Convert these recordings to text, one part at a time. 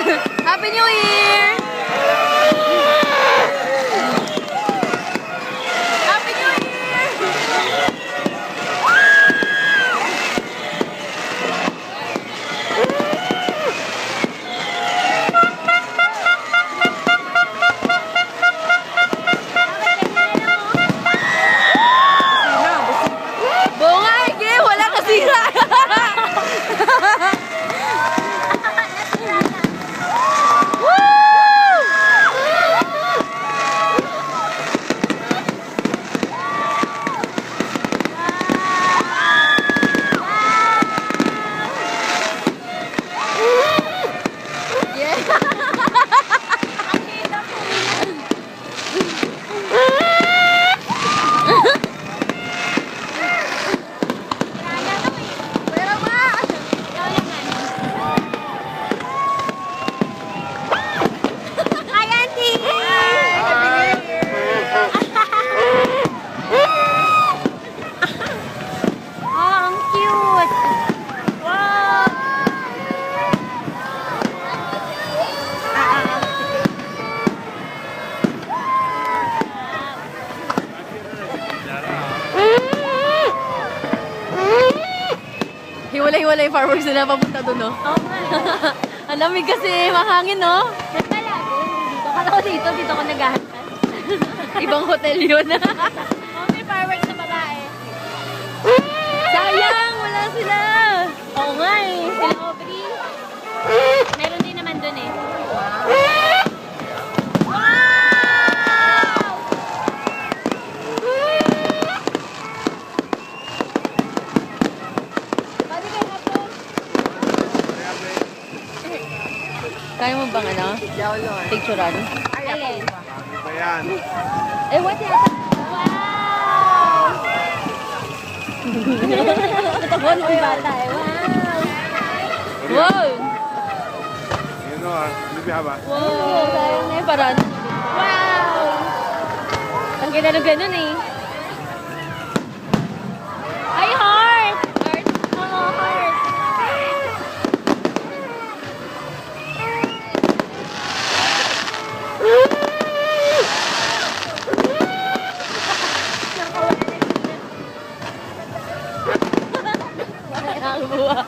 Happy New Year! Happy New Year! Bunga, Ige! Wala kasira! Hiwalay-hiwalay yung fireworks nila papunta doon, no? Oo nga. Ang lamig kasi, mahangin, no? Dito ko naghahanap. Ibang hotel yun. May fireworks sa babae. Sayang! Wala sila! Oo nga eh. Sila Aubrey. Meron din naman dun eh. Kaya mo bang ano? Picturean? Alin? Ayan. Eh, what yata? Natabuan mo yung bata eh. Wow! Wow! Yun o, libi haba. Wow! Sayang na yung paraan. Wow! Ang ganda ng ganun eh. Ay, heart! Heart? Oo, heart. Ang buwa.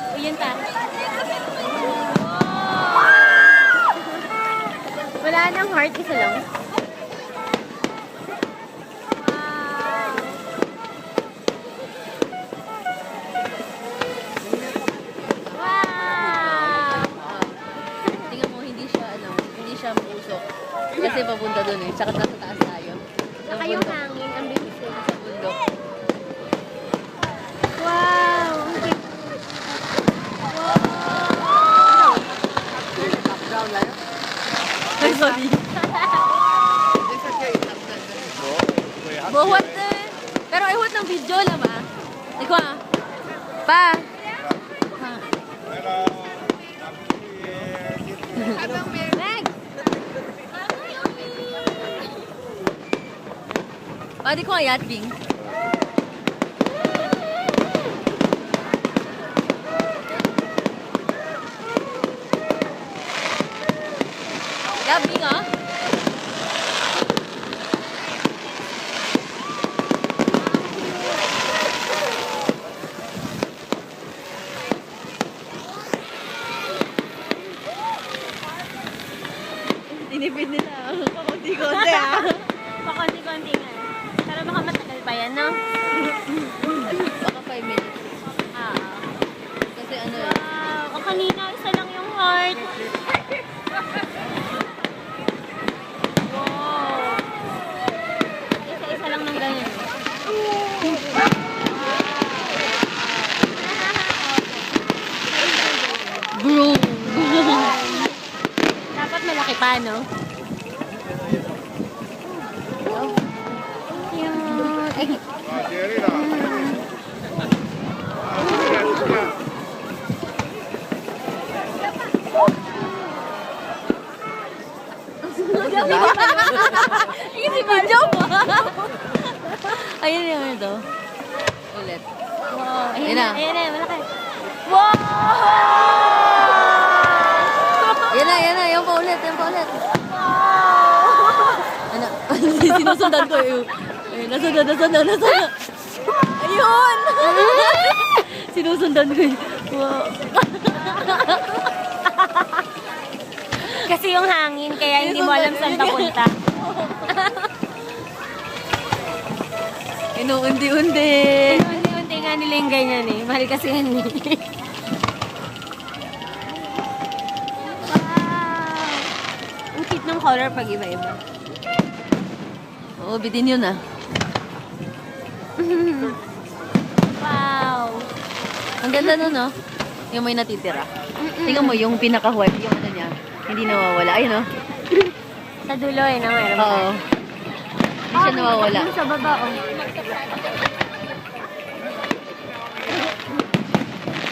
O, yun pa. Wala nang heart, isa lang. Tingnan mo, hindi siya mausok. Kasi papunta dun eh. Tsaka nasa taas tayo. Saka yung hangin, ang bilis eh. Sa bundok. Wow! Ay, sorry. Buhat eh. Pero iwat ng video lang ah. Iko ah. Pa. Meg. Pwede ko ayat, Bing. Yeah, Bing ah. Tinipid nila. Pakunti-kunti ah. Pakonti-konti nga. Pero baka matagal pa yan, no? Baka 5 minutes. Ah. Kasi ano eh. Wow! O kanina, isa lang yung heart. Wow! Isa-isa lang ng ganyan. Bro. Dapat malaki pa, no? Cute. Jerry na. Gabi ka pa. Yan na. Ayan na, malaki. Wow! Yan na. Yung paulit. Ano? Sinusundan ko eh. Ayun, nasundan. Ayun! Sinusundan ko eh. Wow. Kasi yung hangin, kaya hindi mo alam saan papunta. Inuundi-undi. Unti-unti nga nila yung ganyan eh. Mahal kasi yan eh. Wow! Ang cute ng color pag iba-iba. Oo, bitin yun ah. Wow! Ang ganda nun, no? Yung may natitira. Tingnan mo, yung pinaka-white, yung ano niya, hindi nawawala. Ayun, no? Sa dulo eh, na mayroon. Oo. Hindi siya nawawala. Sa baba, oh.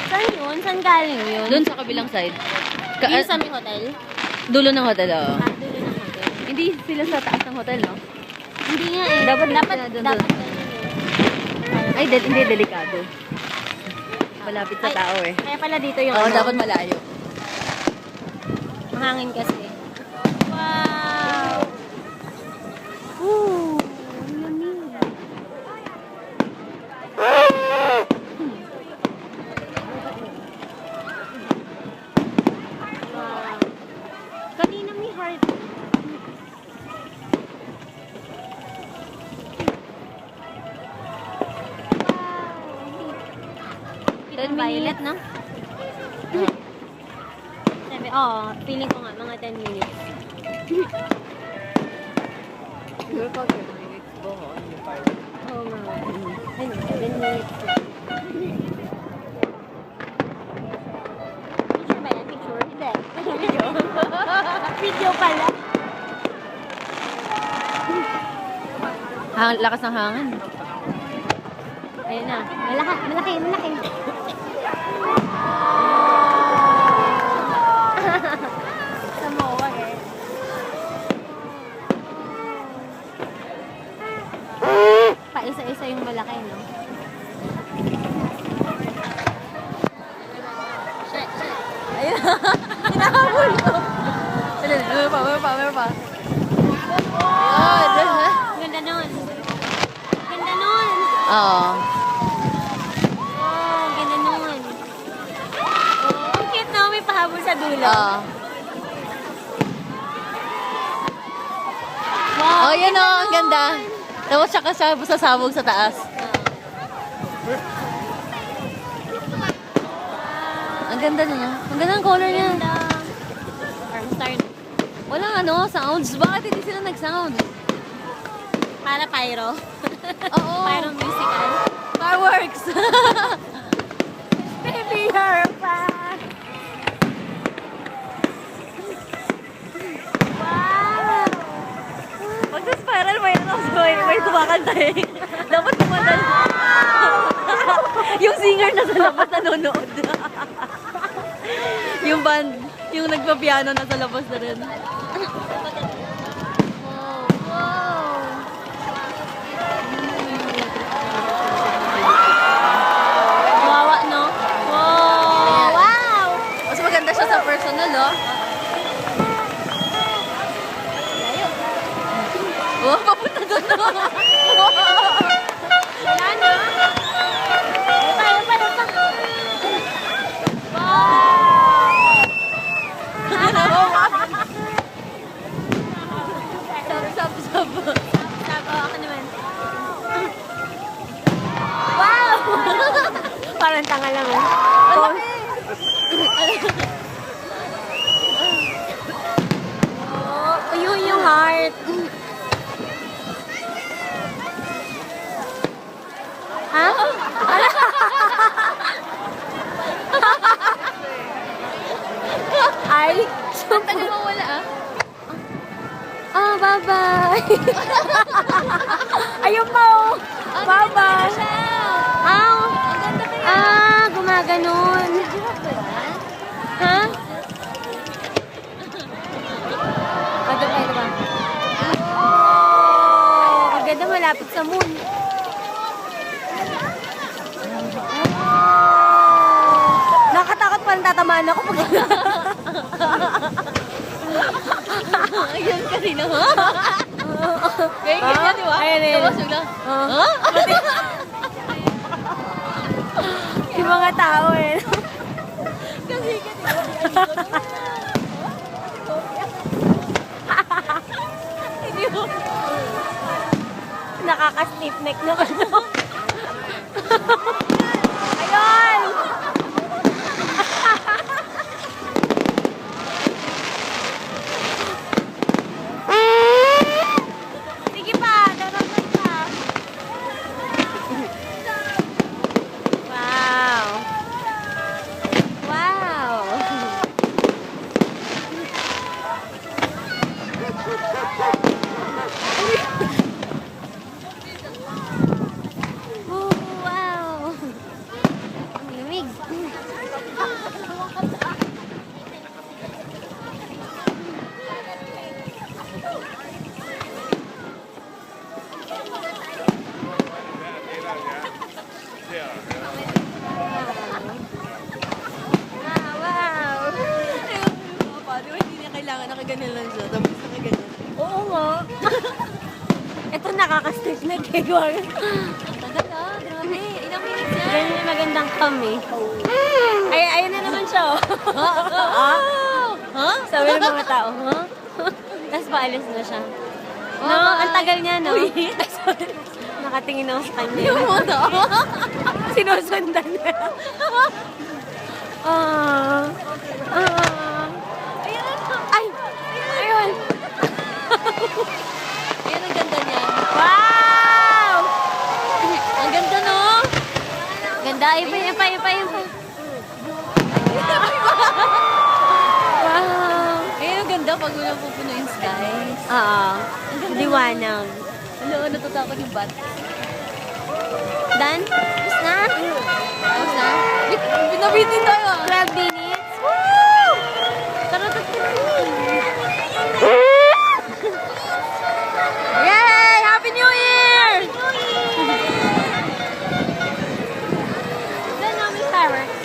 Saan yun? Saan galing yun? Doon sa kabilang side. Yung sa may hotel? Dulo ng hotel, oo. Dulo ng hotel. Hindi sila sa taas ng hotel, no? Hindi nga eh. Dapat dapat doon. ganun eh. Ay, hindi, delikado. Malapit sa Ay, tao eh. Kaya pala dito yung Oo, ano, dapat malayo. mahangin kasi. Wow! Ooh, yummy. Wow. Kanina may heart. Wow. Violet, no? Sabi, feeling ko nga, mga 10 minutes. Siguro pag 10 minutes po, only 5. Oo nga. Ano, 7 minutes. Picture ba yan? Picture? Hindi. Video. Video pala. Lakas ng hangin. Ayun na. Malaki. Sa MOA eh. Paisa-isa yung malaki, no? Ayun. Hinahabol ko. Meron pa. Ayun. Ganda nun. Ganda nun. Oo. Oh, ganda nun. Oh, ang cute na. May pahabol sa dulo. Oo. Wow. Oh, yun o. Ang ganda. Tapos siya sasabog sa taas. Ang ganda na. Ang ganda ng color niya. Ganda. Arm star. Walang sounds. Bakit hindi sila nag-sound? Para pyro. Oo. Pyro musical. Fireworks. Baby, you're fast. Wow. Pag sa spiral, may tumakanta eh. Dapat kumanta. Yung singer na sa labas nanonood. Yung band, yung nagpa-piano na sa labas na rin. Wow. Wawa, no? Wow. Wow. Mas maganda siya sa personal, oh. Oh, papunta doon, no? Wala na. Tayo pa. Wow. Sab. Sabi ako naman. Wow. Parang tanga lang. Oh, yun yung heart. Ha? Ay, Ang tagal mawala, ah. bye-bye. Ayun pa, oh. Bye-bye. Ang ganda kaya. Gumaganon. Ha? Ito ba? Oh, ang ganda malapit sa moon. parang tatamaan ako pag... Ayun kasi no. Ganyan di ba? Ayun, ayun. Tapos bigla, ha? Yung mga tao eh. Kasi hindi mo. Nakaka-stiff neck naman. Ayun! Sige pa, daragay pa. Wow. Wow. Oh, wow. Ang lamig. Wow. Paano hindi niya kailangan nakaganyan lang siya. Tapos nakaganyan. Oo nga. Ito nakaka-stiff na kegwar. Ang tagal ah. Grabe. Ilang minutes yan? Ganyan yung magandang kami. Ay, ayun na naman siya, oh. Ha? Sabi ng mga tao, ha? Tapos paalis na siya. No, ang tagal niya, no? Nakatingin ako sa kanya. Yung mo to. Sinusundan niya. Ah. Ah. Ay! Ayun! Ayan ang ganda niya. Wow! Ang ganda no? Ganda. Ipa. Wow! Ayan ang ganda pag wala pupuno yung skies. Oo. Liwanag. Hello, natatakot yung bat. Done? Tapos na? Tapos na? Binabitin tayo ah. 12 minutes? Woo! Yay! Happy New Year! Then namin fireworks.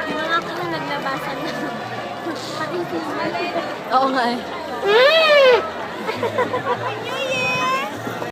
Yung mga ako naglabasan na. Pati sila. Oo nga eh. Happy New Year!